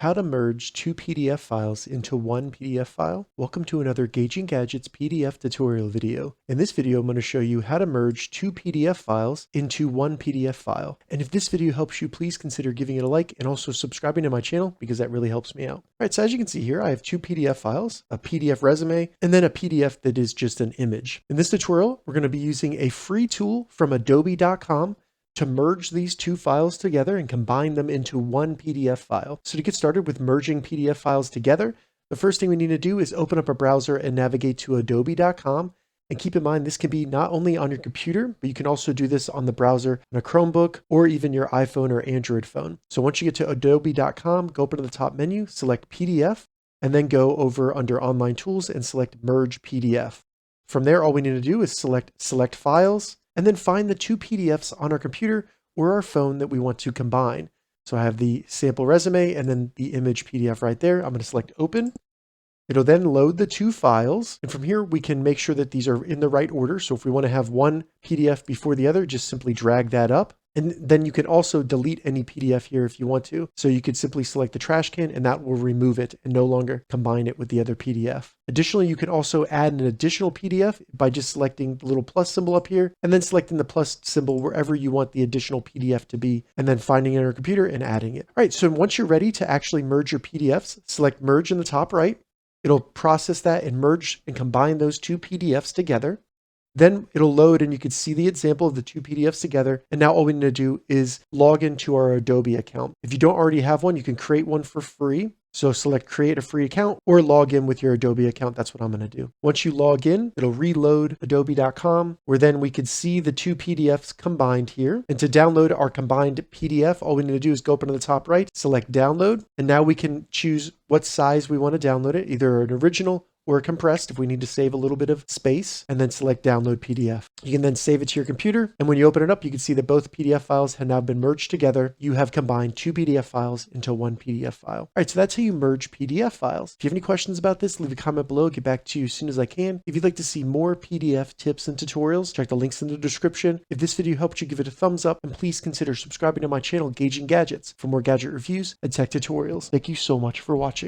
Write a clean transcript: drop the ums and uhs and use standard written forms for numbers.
How to merge two PDF files into one PDF file. Welcome to another Gauging Gadgets PDF tutorial video. In this video, I'm going to show you how to merge two PDF files into one PDF file. And if this video helps you, please consider giving it a like and also subscribing to my channel because that really helps me out. All right, so as you can see here, I have two PDF files, a PDF resume, and then a PDF that is just an image. In this tutorial, we're going to be using a free tool from Adobe.com to merge these two files together and combine them into one PDF file. So to get started with merging PDF files together, the first thing we need to do is open up a browser and navigate to adobe.com. And keep in mind, this can be not only on your computer, but you can also do this on the browser on a Chromebook or even your iPhone or Android phone. So once you get to adobe.com, go up to the top menu, select PDF, and then go over under Online Tools and select Merge PDF. From there, all we need to do is select Files, and then find the two PDFs on our computer or our phone that we want to combine. So I have the sample resume and then the image PDF right there. I'm going to select Open. It'll then load the two files. And from here, we can make sure that these are in the right order. So if we want to have one PDF before the other, just simply drag that up. And then you can also delete any PDF here if you want to. So you could simply select the trash can and that will remove it and no longer combine it with the other PDF. Additionally, you can also add an additional PDF by just selecting the little plus symbol up here and then selecting the plus symbol wherever you want the additional PDF to be and then finding it on your computer and adding it. All right, so once you're ready to actually merge your PDFs, select Merge in the top right. It'll process that and merge and combine those two PDFs together. Then it'll load and you can see the example of the two PDFs together. And now all we need to do is log into our Adobe account. If you don't already have one, you can create one for free. So select create a free account or log in with your Adobe account. That's what I'm going to do. Once you log in, it'll reload adobe.com where then we could see the two PDFs combined here. And to download our combined PDF, all we need to do is go up into the top right, select download. And now we can choose what size we want to download it, either an original or compressed if we need to save a little bit of space, and then select download PDF. You can then save it to your computer. And when you open it up, you can see that both PDF files have now been merged together. You have combined two PDF files into one PDF file. All right, so that's how you merge PDF files. If you have any questions about this, leave a comment below. I'll get back to you as soon as I can. If you'd like to see more PDF tips and tutorials, check the links in the description. If this video helped you, give it a thumbs up, and please consider subscribing to my channel, Gauging Gadgets, for more gadget reviews and tech tutorials. Thank you so much for watching.